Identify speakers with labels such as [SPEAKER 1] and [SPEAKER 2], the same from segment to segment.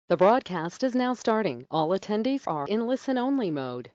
[SPEAKER 1] The broadcast is now starting. All attendees are in listen-only mode.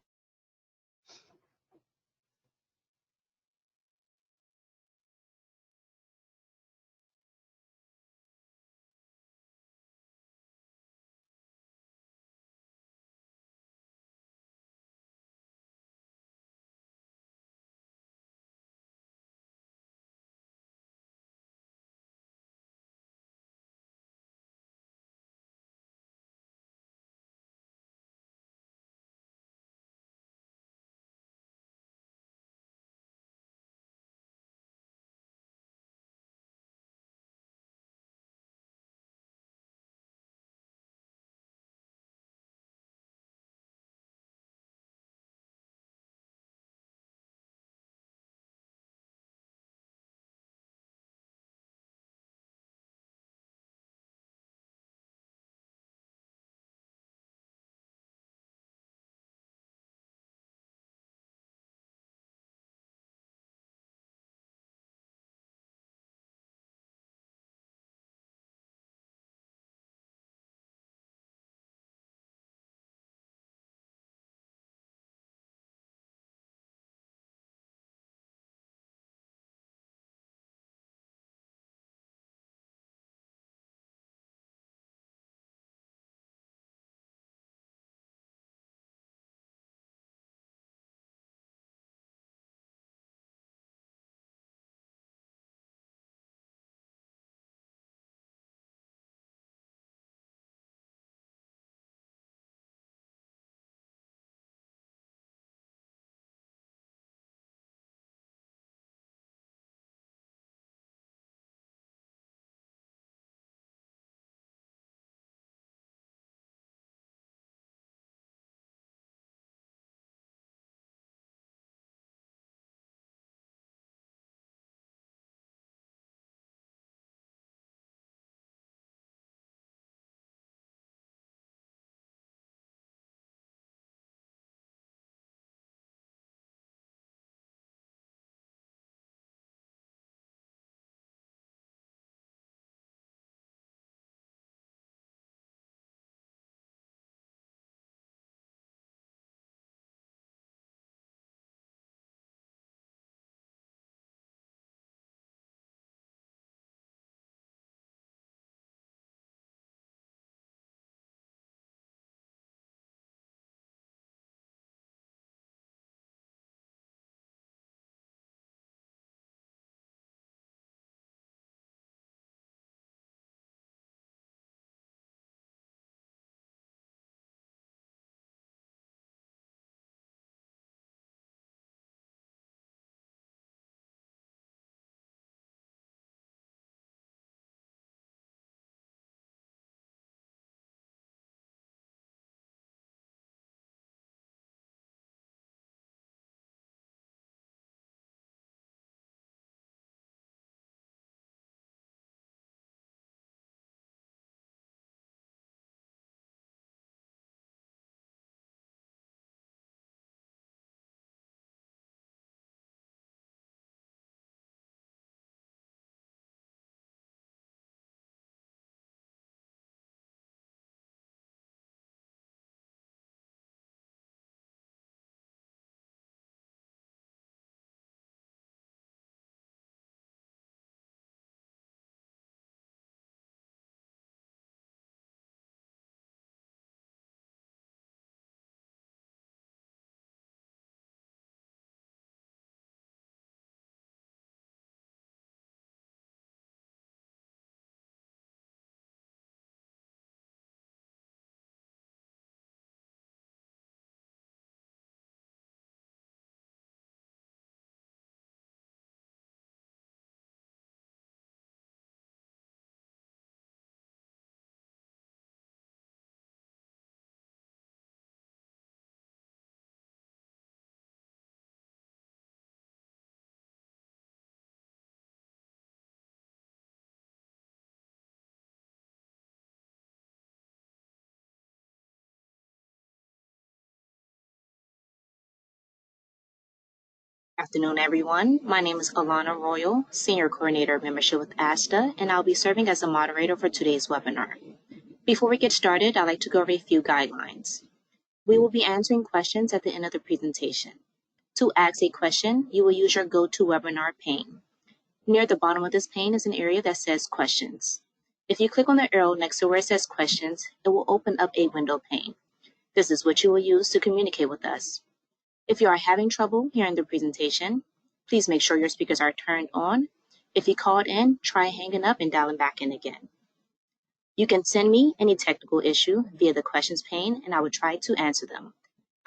[SPEAKER 2] Afternoon, everyone. My name is Alana Royal, Senior Coordinator of Membership with ASTA, and I'll be serving as a moderator for today's webinar. Before we get started, I'd like to go over a few guidelines. We will be answering questions at the end of the presentation. To ask a question, you will use your GoToWebinar pane. Near the bottom of this pane is an area that says Questions. If you click on the arrow next to where it says Questions, it will open up a window pane. This is what you will use to communicate with us. If you are having trouble hearing the presentation, please make sure your speakers are turned on. If you called in, try hanging up and dialing back in again. You can send me any technical issue via the questions pane, and I will try to answer them.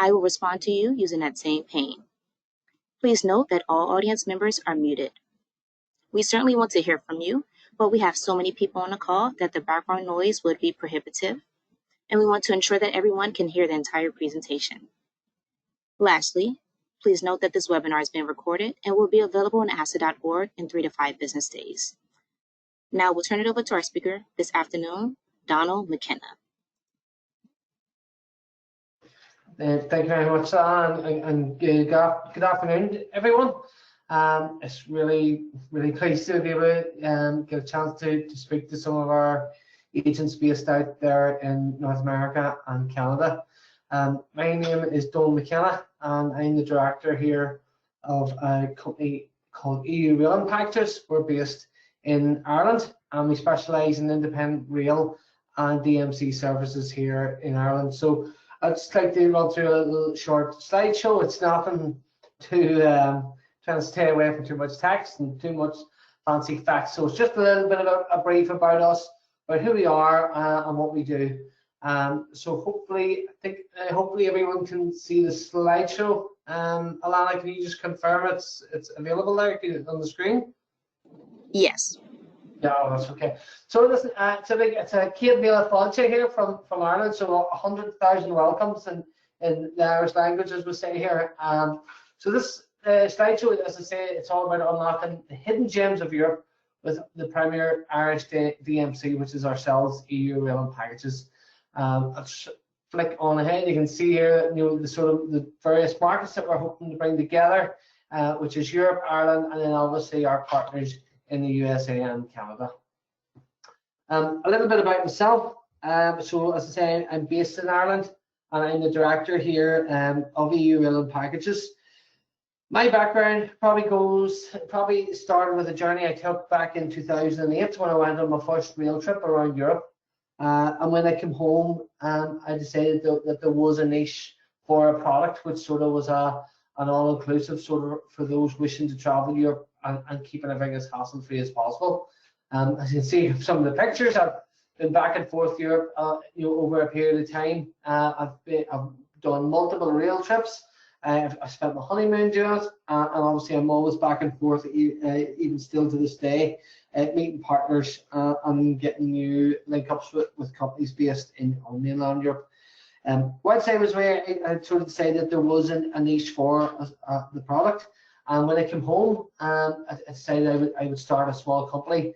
[SPEAKER 2] I will respond to you using that same pane. Please note that all audience members are muted. We certainly want to hear from you, but we have so many people on the call that the background noise would be prohibitive, and we want to ensure that everyone can hear the entire presentation. Lastly, please note that this webinar is being recorded and will be available on ASSA.org in 3 to 5 business days. Now we'll turn it over to our speaker this afternoon, Donald McKenna.
[SPEAKER 3] Thank you very much, and good afternoon, everyone. It's really pleased to be able to get a chance to speak to some of our agents based out there in North America and Canada. My name is Donald McKenna, and I'm the director here of a company called Euraling Packages. We're based in Ireland, and we specialise in independent rail and DMC services here in Ireland. So I'd just like to run through a little short slideshow. It's nothing too trying to stay away from too much text and too much fancy facts. So it's just a little bit of a brief about us, about who we are and what we do. So hopefully everyone can see the slideshow. Alana, can you just confirm it's available there on the screen?
[SPEAKER 2] Yes.
[SPEAKER 3] Yeah, that's okay. So listen, it's a Kate Mila Fáilte here from Ireland. So 100,000 welcomes in the Irish language, as we say here. So this slideshow, as I say, it's all about unlocking the hidden gems of Europe with the premier Irish DMC, which is ourselves, Euraling Packages. I'll flick on ahead. You can see here, the sort of the various markets that we're hoping to bring together, which is Europe, Ireland, and then obviously our partners in the USA and Canada. A little bit about myself. So as I say, I'm based in Ireland, and I'm the director here of Euraling Packages. My background probably started with a journey I took back in 2008 when I went on my first rail trip around Europe. And when I came home, I decided that there was a niche for a product which sort of was an all-inclusive sort of for those wishing to travel Europe and keeping everything as hassle-free as possible. As you can see from some of the pictures, I've been back and forth Europe, over a period of time. I've done multiple rail trips. I've spent my honeymoon doing it, and obviously I'm always back and forth, even still to this day, meeting partners and getting new link-ups with companies based on mainland Europe. Once I was there, I sort of decided that there wasn't a niche for the product, and when I came home, I decided I would start a small company,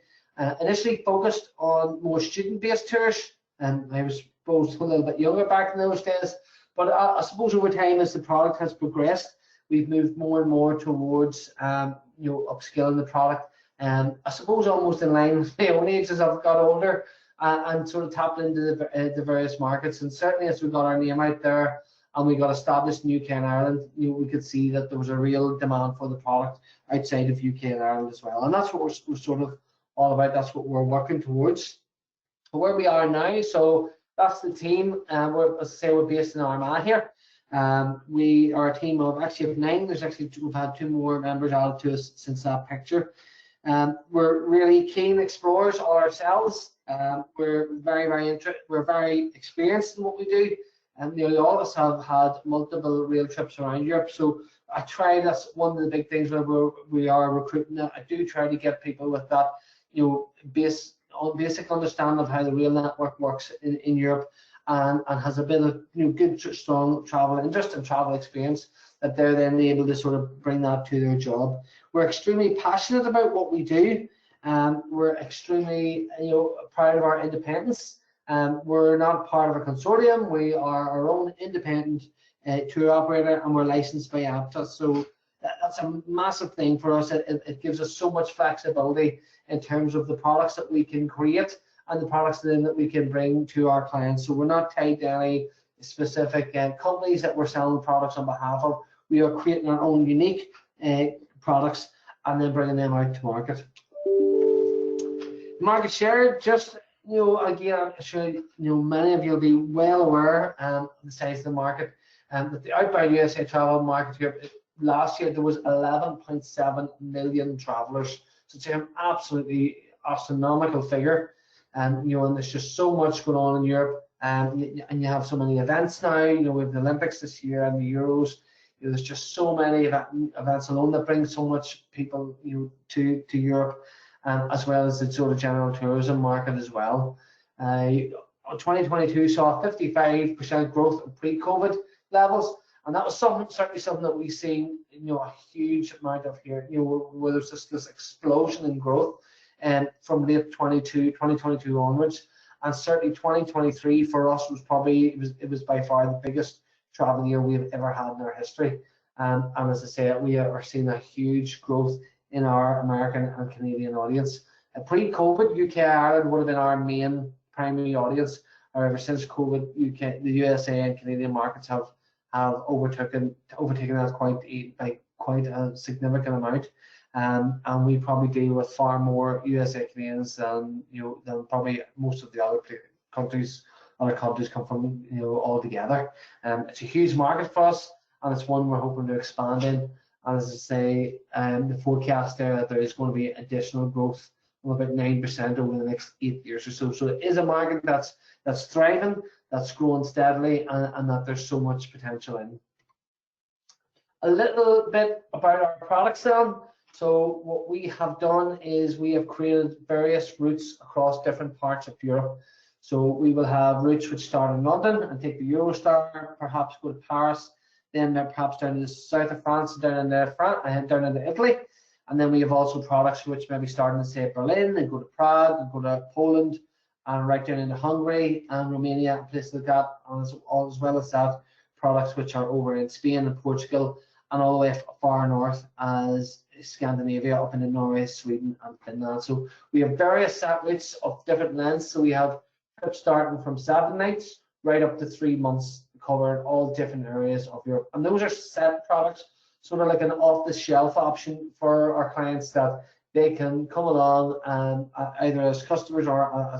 [SPEAKER 3] initially focused on more student-based tours, and I was both a little bit younger back in those days. But I suppose over time, as the product has progressed, we've moved more and more towards upskilling the product. I suppose almost in line with my own age as I've got older, and sort of tapped into the various markets. And certainly as we got our name out there and we got established in UK and Ireland, we could see that there was a real demand for the product outside of UK and Ireland as well. And that's what we're sort of all about. That's what we're working towards. Where we are now, so that's the team. As I say, we're based in Armagh here. We are a team of 9. We've had 2 more members added to us since that picture. We're really keen explorers all ourselves. We're very experienced in what we do, and nearly all of us have had multiple rail trips around Europe. So that's one of the big things where we are recruiting. I do try to get people with that, basic understanding of how the rail network works in Europe, and has a bit of good, strong travel interest and travel experience, that they're then able to sort of bring that to their job. We're extremely passionate about what we do. We're extremely proud of our independence. We're not part of a consortium. We are our own independent tour operator, and we're licensed by APTA. So that's a massive thing for us. It gives us so much flexibility in terms of the products that we can create and the products then that we can bring to our clients. So we're not tied to any specific companies that we're selling products on behalf of. We are creating our own unique products and then bringing them out to market. Market share, just again, I'm sure many of you will be well aware of the size of the market, and that the outbound USA travel market here last year there was 11.7 million travelers. So it's an absolutely astronomical figure, and and there's just so much going on in Europe, and you have so many events now. With the Olympics this year and the Euros, there's just so many events alone that bring so much people to Europe. As well as the sort of general tourism market as well. 2022 saw 55% growth in pre-COVID levels, and that was certainly something that we've seen, a huge amount of here, where there's just this explosion in growth, from late 2022 onwards, and certainly 2023 for us was probably it was by far the biggest travel year we've ever had in our history, and as I say, we are seeing a huge growth in our American and Canadian audience. Pre-COVID, UK Ireland would have been our main primary audience. However, since COVID, the USA and Canadian markets have overtaken us by quite a significant amount, and we probably deal with far more USA Canadians than probably most of the other countries. Other countries come from all together. It's a huge market for us, and it's one we're hoping to expand in. And as I say, the forecast there that there is going to be additional growth of about 9% over the next 8 years or so. So it is a market that's thriving, that's growing steadily, and that there's so much potential in. A little bit about our products then. So what we have done is we have created various routes across different parts of Europe. So we will have routes which start in London and take the Eurostar, perhaps go to Paris, then perhaps down to the south of France, down into Italy, and then we have also products which maybe start in, say, Berlin and go to Prague and go to Poland and right down into Hungary and Romania and places like that, and as well as that, products which are over in Spain and Portugal and all the way far north as Scandinavia, up into Norway, Sweden and Finland. So we have various set routes of different lengths. So we have trips starting from 7 nights right up to 3 months, covered all different areas of Europe, and those are set products, sort of like an off-the-shelf option for our clients that they can come along and either as customers or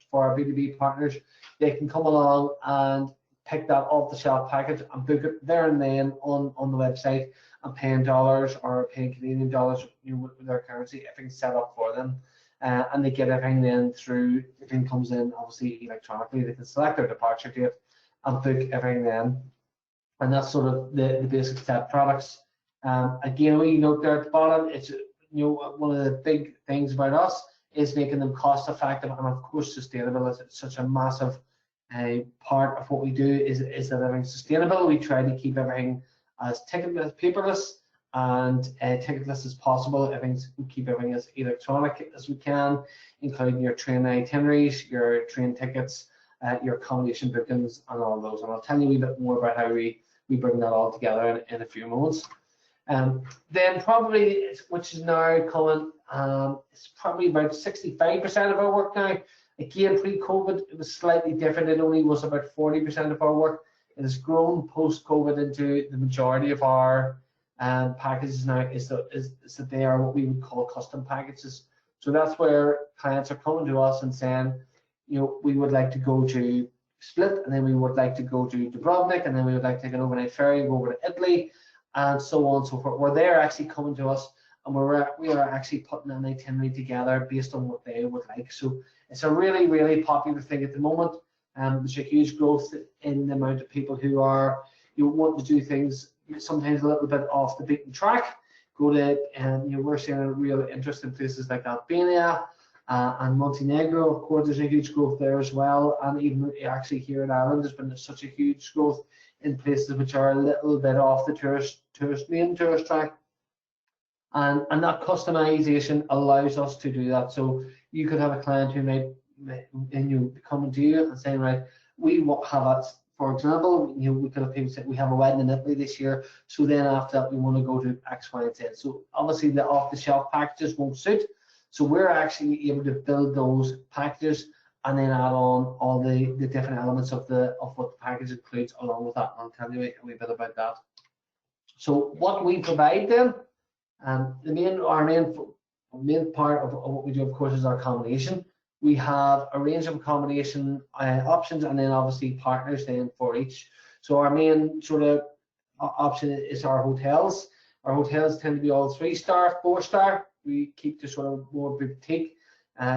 [SPEAKER 3] for our B2B partners, they can come along and pick that off-the-shelf package and book it there and then on the website and pay in dollars or paying Canadian dollars with their currency. Everything's set up for them, and they get everything then through. Everything comes in obviously electronically. They can select their departure date and book everything then, and that's sort of the basic set products. Again, we note there at the bottom, it's one of the big things about us is making them cost effective and of course sustainable. It's such a massive part of what we do is that everything's sustainable. We try to keep everything as paperless and ticketless as possible. We keep everything as electronic as we can, including your train itineraries, your train tickets, your accommodation bookings and all those, and I'll tell you a wee bit more about how we bring that all together in a few moments. Then probably, which is now coming, it's probably about 65% of our work now. Again, pre-COVID it was slightly different. It only was about 40% of our work. It has grown post-COVID into the majority of our packages now is that they are what we would call custom packages. So that's where clients are coming to us and saying, we would like to go to Split, and then we would like to go to Dubrovnik, and then we would like to take an overnight ferry, go over to Italy, and so on and so forth. Where they're actually coming to us, and we are actually putting an itinerary together based on what they would like. So it's a really, really popular thing at the moment. There's a huge growth in the amount of people who are want to do things sometimes a little bit off the beaten track. We're seeing a real interest in places like Albania and Montenegro. Of course, there's a huge growth there as well, and even actually here in Ireland, there's been such a huge growth in places which are a little bit off the main tourist track. And that customization allows us to do that. So you could have a client who might coming to you and saying, right, we have it. For example, we could have people say we have a wedding in Italy this year, so then after that we want to go to X, Y, and Z. So obviously the off-the-shelf packages won't suit. So we're actually able to build those packages and then add on all the different elements of what the package includes along with that. I'll tell you a wee bit about that. So what we provide then, our main part of what we do, of course, is our accommodation. We have a range of accommodation options, and then obviously partners then for each. So our main sort of option is our hotels. Our hotels tend to be all 3-star, 4-star. We keep the sort of more boutique,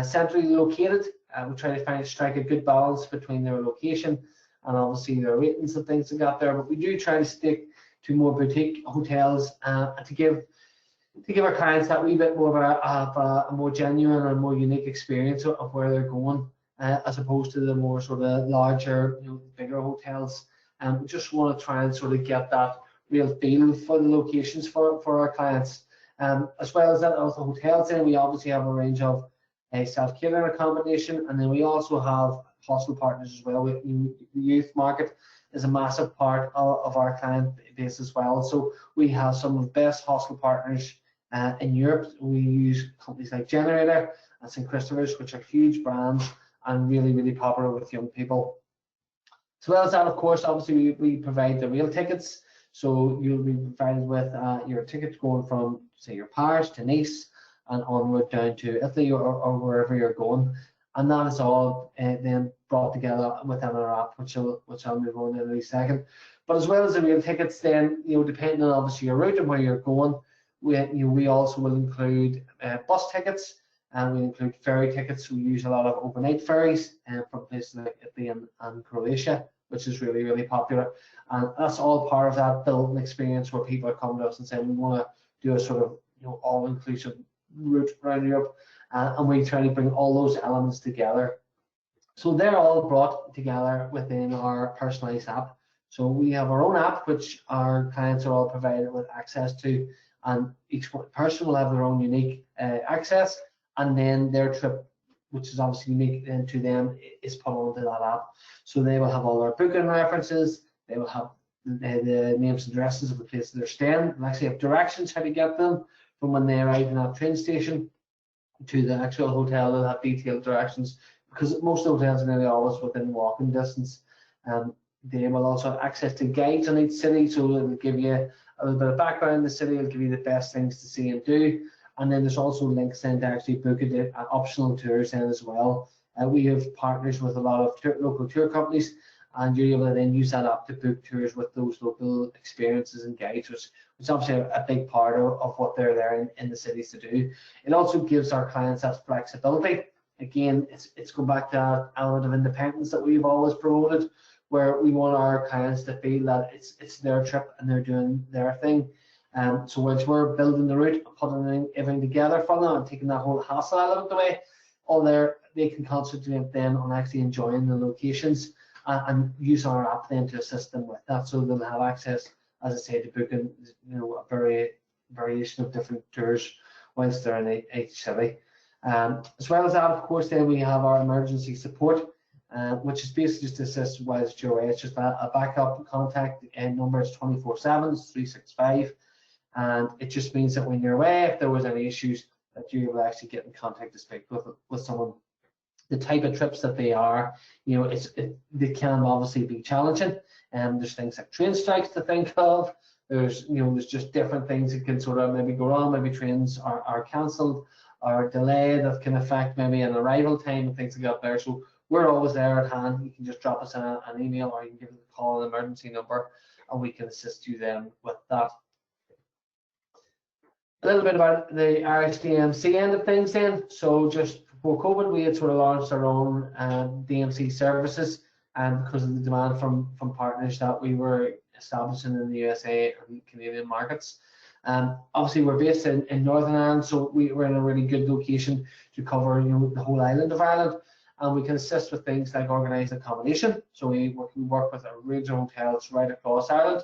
[SPEAKER 3] centrally located. We try to strike a good balance between their location and obviously their ratings and things like that there. But we do try to stick to more boutique hotels to give our clients that wee bit more of a more genuine and more unique experience of where they're going, as opposed to the more sort of larger, bigger hotels. And we just want to try and sort of get that real feel for the locations for our clients. As well as that, also hotels, then we obviously have a range of self-catering accommodation, and then we also have hostel partners as well. The youth market is a massive part of our client base as well. So we have some of the best hostel partners in Europe. We use companies like Generator and St. Christopher's, which are huge brands and really, really popular with young people. As well as that, of course, obviously we provide the rail tickets. So you'll be provided with your tickets going from, say, your Paris to Nice and onward down to Italy or wherever you're going. And that is all then brought together within our app, which I'll move on in a second. But as well as the rail tickets, then, depending on obviously your route and where you're going, we also will include bus tickets, and we include ferry tickets. We use a lot of overnight ferries from places like Italy and Croatia, which is really, really popular. And that's all part of that building experience where people are coming to us and saying we want to do a sort of all-inclusive route around Europe, and we try to bring all those elements together. So they're all brought together within our personalized app. So we have our own app, which our clients are all provided with access to, and each person will have their own unique access, and then their trip, which is obviously unique to them, is put onto that app. So they will have all their booking references, they will have the names and addresses of the places they're staying, and actually have directions how to get them from when they arrive in that train station to the actual hotel. They'll have detailed directions, because most hotels are nearly always within walking distance. They will also have access to guides on each city, so it'll give you a little bit of background in the city, it'll give you the best things to see and do. And then there's also links then to actually book optional tours then as well. We have partners with a lot of local tour companies, and you're able to then use that app to book tours with those local experiences and guides, which is obviously a big part of what they're there in the cities to do. It also gives our clients that flexibility. Again, it's going back to that element of independence that we've always promoted, where we want our clients to feel that it's their trip and they're doing their thing. So once we're building the route, putting everything together for them and taking that whole hassle out of it away, they can concentrate then on actually enjoying the locations and use our app then to assist them with that. So they'll have access, as I say, to booking a variation of different tours whilst they're in each city. As well as that, of course, then we have our emergency support, which is basically just to assist whilst you're away. It's just a backup contact number. It's 24/7, it's 365, and it just means that when you're away, if there was any issues, that you will actually get in contact to speak with someone. The type of trips that they are, they can obviously be challenging, and there's things like train strikes to think of. There's just different things that can sort of maybe go wrong. Maybe trains are cancelled or delayed that can affect maybe an arrival time and things like that there. So we're always there at hand. You can just drop us an email, or you can give us a call, an emergency number, and we can assist you then with that. A little bit about the Irish DMC end of things then. So just before COVID, we had sort of launched our own DMC services, and because of the demand from partners that we were establishing in the USA and Canadian markets. Obviously, we're based in Northern Ireland, so we're in a really good location to cover the whole island of Ireland, and we can assist with things like organised accommodation. So we work with a range of hotels right across Ireland.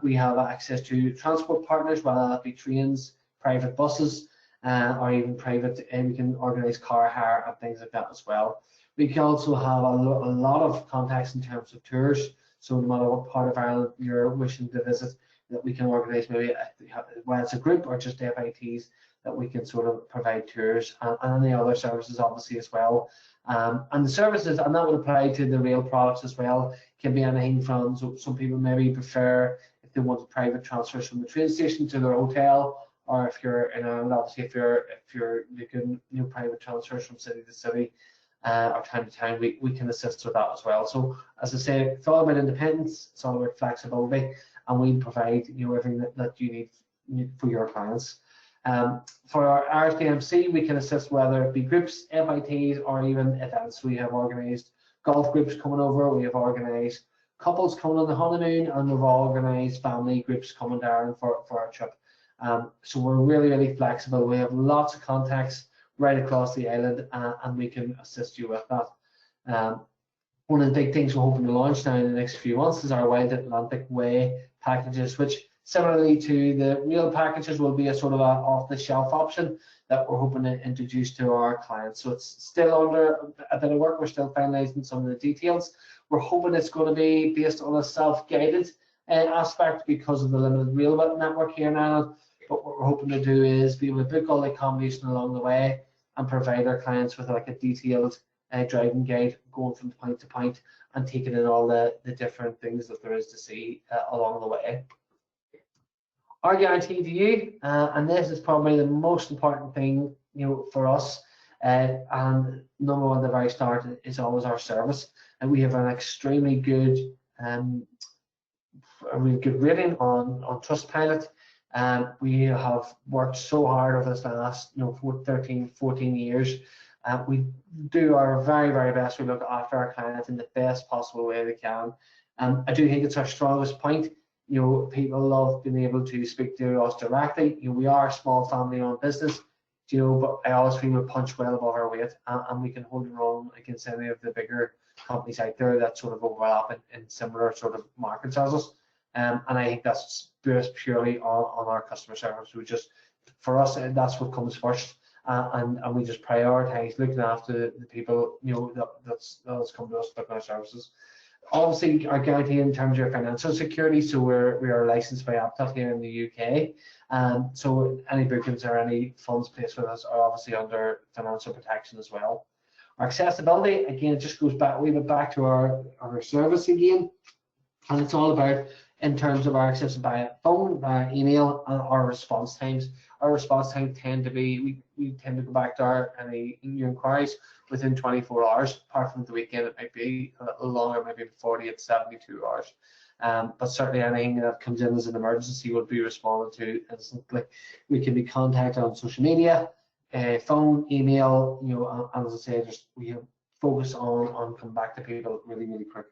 [SPEAKER 3] We have access to transport partners, whether that be trains, private buses, or even private, and we can organise car hire and things like that as well. We can also have a lot of contacts in terms of tours. So no matter what part of Ireland you're wishing to visit, that we can organise maybe whether it's a group or just FITs, that we can sort of provide tours and any other services obviously as well. And the services, and that would apply to the rail products as well, can be anything from, so some people maybe prefer if they want private transfers from the train station to their hotel, or if you're in Ireland, obviously if you're looking private transfers from city to city or town to town, we can assist with that as well. So as I say, it's all about independence, it's all about flexibility, and we provide everything that you need for your clients. For our Irish DMC, we can assist whether it be groups, FITs, or even events. We have organised golf groups coming over, we have organised couples coming on the honeymoon, and we've organised family groups coming down for our trip. So we're really, really flexible. We have lots of contacts right across the island, and we can assist you with that. One of the big things we're hoping to launch now in the next few months is our Wild Atlantic Way packages, which similarly to the rail packages will be a sort of a off-the-shelf option that we're hoping to introduce to our clients. So it's still under a bit of work. We're still finalising some of the details. We're hoping it's going to be based on a self-guided aspect because of the limited rail network here now. But what we're hoping to do is be able to book all the accommodation along the way and provide our clients with like a detailed driving guide going from point to point and taking in all the different things that there is to see along the way. Our guarantee to you, and this is probably the most important thing for us, and number one at the very start is always our service, and we have an extremely good a really good rating on Trustpilot. We have worked so hard over this last 13, 14 years. We do our very, very best. We look after our clients in the best possible way we can. I do think it's our strongest point. People love being able to speak to us directly. We are a small family-owned business, but I always feel we punch well above our weight, and we can hold our own against any of the bigger companies out there that sort of overlap in similar sort of markets as us. And I think that's based purely on our customer service. For us, that's what comes first, and we just prioritise looking after the people that's come to us with our services. Obviously, our guarantee in terms of your financial security. So we are licensed by APTAT here in the UK. So any bookings or any funds placed with us are obviously under financial protection as well. Our accessibility, again, it just goes back a wee bit back to our service again, and it's all about in terms of our access by phone, by email, and our response times. Our response times tend to be, we tend to go back to any new inquiries within 24 hours. Apart from the weekend, it might be a little longer, maybe 48 to 72 hours. But certainly anything that comes in as an emergency will be responded to instantly. We can be contacted on social media, phone, email, and as I say, we focus on coming back to people really, really quick.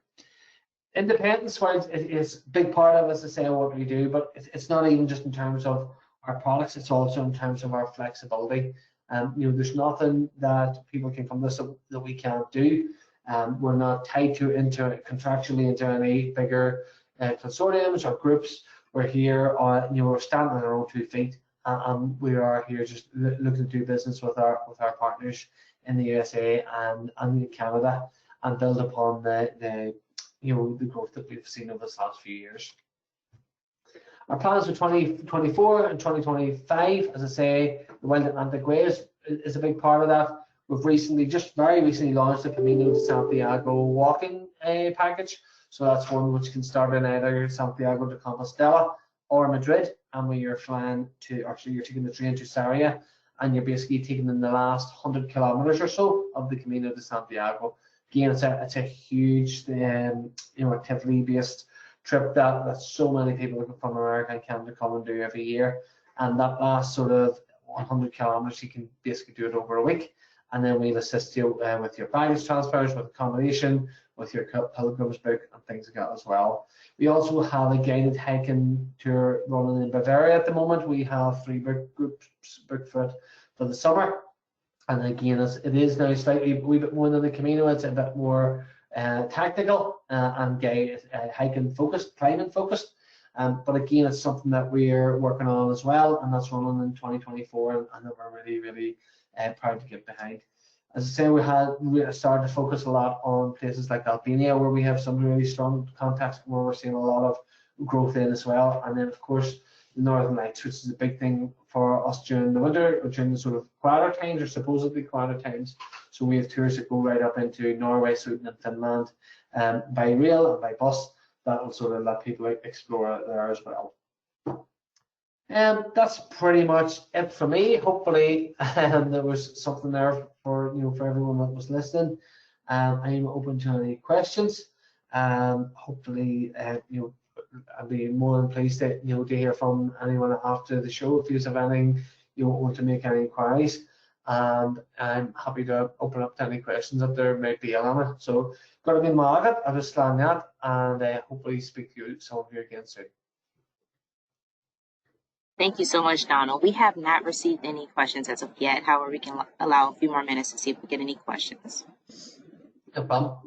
[SPEAKER 3] Independence is a big part of, as I say, what we do, but it's not even just in terms of our products, it's also in terms of our flexibility. There's nothing that people can come to us that we can't do. We're not tied contractually into any bigger consortiums or groups. We're here we're standing on our own 2 feet, and we are here just looking to do business with our partners in the USA and in Canada, and build upon the growth that we've seen over the last few years. Our plans for 2024 and 2025, as I say, the Wild Atlantic Way is a big part of that. We've very recently launched the Camino de Santiago walking package. So that's one which can start in either Santiago de Compostela or Madrid, and when you're flying you're taking the train to Sarria, and you're basically taking in the last 100 kilometers or so of the Camino de Santiago. Again, it's a huge activity-based trip that so many people from America and Canada come and do every year. And that last sort of 100 kilometers, you can basically do it over a week. And then we'll assist you with your baggage transfers, with accommodation, with your pilgrim's book and things like that as well. We also have a guided hiking tour running in Bavaria at the moment. We have 3 groups booked for the summer. And again, it is now slightly a wee bit more than the Camino. It's a bit more tactical and hiking focused, climbing focused. But again, it's something that we're working on as well, and that's running in 2024, and that we're really, really proud to get behind. As I say, we started to focus a lot on places like Albania, where we have some really strong contacts, where we're seeing a lot of growth in as well. And then, of course, the Northern Lights, which is a big thing for us during the winter or during the sort of quieter times or supposedly quieter times. So we have tours that go right up into Norway, Sweden and Finland by rail and by bus. That will sort of let people explore there as well. That's pretty much it for me. Hopefully there was something there for for everyone that was listening. I'm open to any questions. Hopefully I'd be more than pleased to to hear from anyone after the show if you have anything want to make any inquiries, and I'm happy to open up to any questions that there might be on it. So got to be Margaret, I'll just land that, and hopefully speak to some of you again soon.
[SPEAKER 2] Thank you so much, Donald. We have not received any questions as of yet. However, we can allow a few more minutes to see if we get any questions.
[SPEAKER 3] No problem.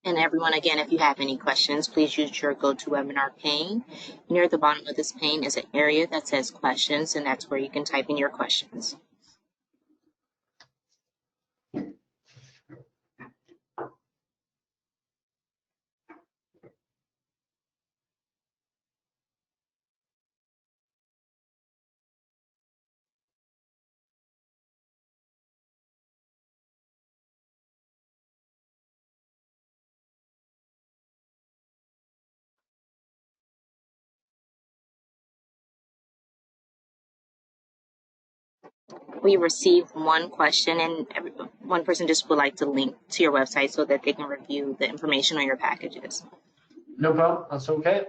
[SPEAKER 2] And everyone, again, if you have any questions, please use your GoToWebinar pane. Near the bottom of this pane is an area that says questions, and that's where you can type in your questions. We received one question, and one person just would like to link to your website so that they can review the information on your packages.
[SPEAKER 3] No problem, that's okay.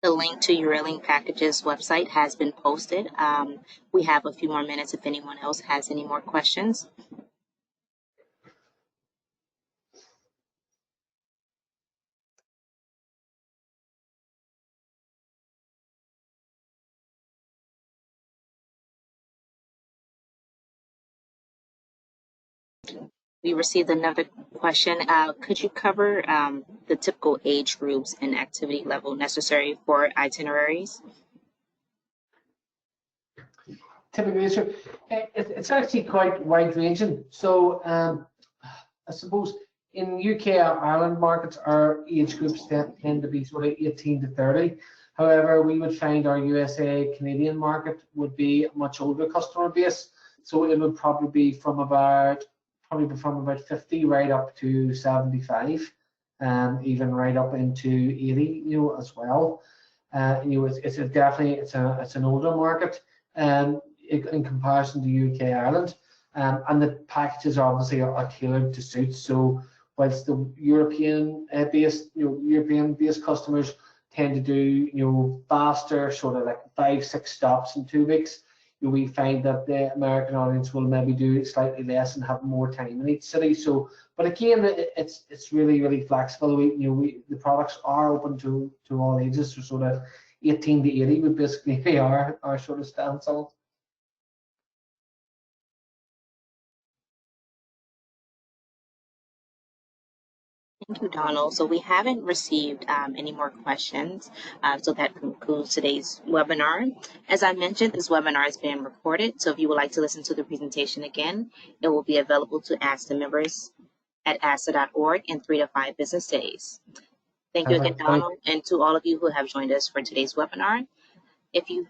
[SPEAKER 2] The link to Euraling Packages website has been posted. We have a few more minutes if anyone else has any more questions. We received another question. Could you cover the typical age groups and activity level necessary for itineraries?
[SPEAKER 3] Typically, it's actually quite wide ranging. So I suppose in UK or Ireland markets, our age groups tend to be sort of 18 to 30. However, we would find our USA Canadian market would be a much older customer base. So it would probably be from about 50 right up to 75, and even right up into 80, as well. It's definitely it's an older market in comparison to UK Ireland, and the packages obviously are tailored to suit. So whilst the European based customers tend to do faster, sort of like 5-6 stops in 2 weeks, we find that the American audience will maybe do slightly less and have more time in each city. So, but again, it's really flexible. The products are open to all ages. So sort of 18 to 80 would basically be our sort of stance on it.
[SPEAKER 2] Thank you, Donald. So we haven't received any more questions. So that concludes today's webinar. As I mentioned, this webinar is being recorded. So if you would like to listen to the presentation again, it will be available to ASTA members at asta.org in 3 to 5 business days. Thank you again, Donald, and to all of you who have joined us for today's webinar. If you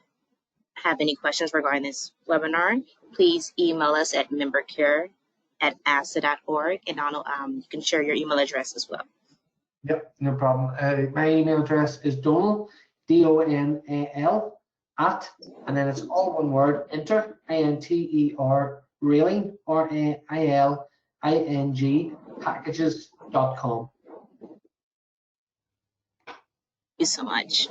[SPEAKER 2] have any questions regarding this webinar, please email us at membercare donal@asa.org, and Donal, you can share your email address as well.
[SPEAKER 3] Yep, no problem. My email address is Donal, DONAL, and then it's all one word, enter, INTER, railing, RAILING, packages.com.
[SPEAKER 2] Thank you so much.